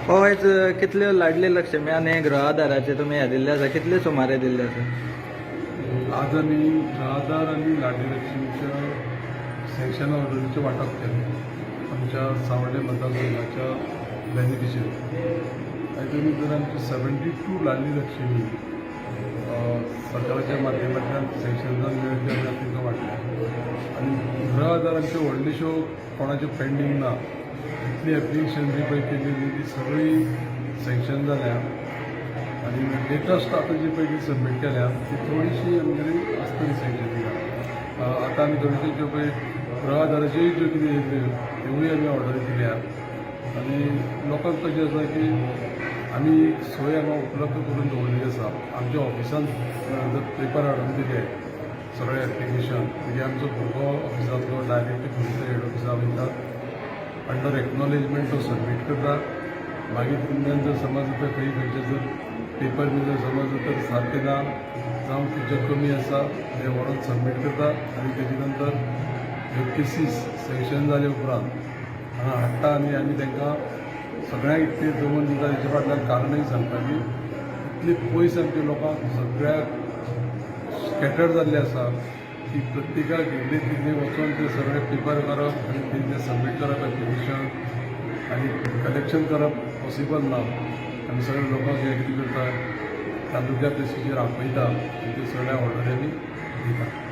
पळयच कितल्यो लाडली लक्ष्मी आनी गृह आदाराचे तुमी हे दिल्ले आसा कितले सुमारे दिल्ले आसा? आज आमी आधार आनी लाडली लक्ष्मीच्या सँक्शन ऑर्डरीचे वांटप केलें आमच्या सावड्डे मतदारसंघाच्या बेनिफिशरी. तातूंत भितर आमची 72 लाडली लक्ष्मी सरकाराच्या माध्यमांतल्यान सँक्शन जावन मेळटली आनी तांकां वांटल्या. आनी गृह आदारांच्यो व्हडल्योश्यो कोणाच्यो पेंडींग ना. इतली एप्लिकेशन जी पळय केलेली ती सगळी सँक्शन जाल्या आनी लेटस्ट आतां जी पळय ती सबमीट केल्या ती थोडीशी आमगेली आसतली सँक्शन. आतां आमी थोडीशी ज्यो पळय गृह आदाराच्योय ज्यो कितें येतल्यो त्योय आमी ऑर्डरी दिल्या. आनी लोकांक कशें आसा की आमी सोय हांगा उपलब्ध करून दवरलेली आसा. आमच्या ऑफिसान जर पेपर हाडून दिले सगळे एप्लिकेशन म्हणजे आमचो भुरगो ऑफिसांतलो डायरेक्ट खंयच्या हेड ऑफिसाक वयता अंडर एक्नॉलेजमेंट तो सबमीट करता. मागीर तुमच्यान जर समज जर खंय खंयचे जर पेपर बी जर समज जर सारके ना जावं फ्युचर कमी आसा ते व्हरून सबमीट करता. आनी तेजे नंतर ह्यो केसीस सँक्शन जाले उपरांत हांगा हाडटा आनी आमी तांकां सगळ्यांक इतले जमोवन दिता. तेच्या फाटल्यान कारणय सांगता की इतले पयस आमच्या लोकांक सगळ्याक स्कॅटर्ड जाल्ले आसा की प्रत्येकाक इल्ले तिल्ले वचून ते सगळे पेपर करप आनी ते सबमीट करप एप्लिकेशन आनी कलेक्शन करप पॉसिबल ना. आमी सगळे लोकांक हे कितें करता तालुक्या प्लेसीचेर आपयता आनी ते सगळ्या ऑर्डरी आमी दिता.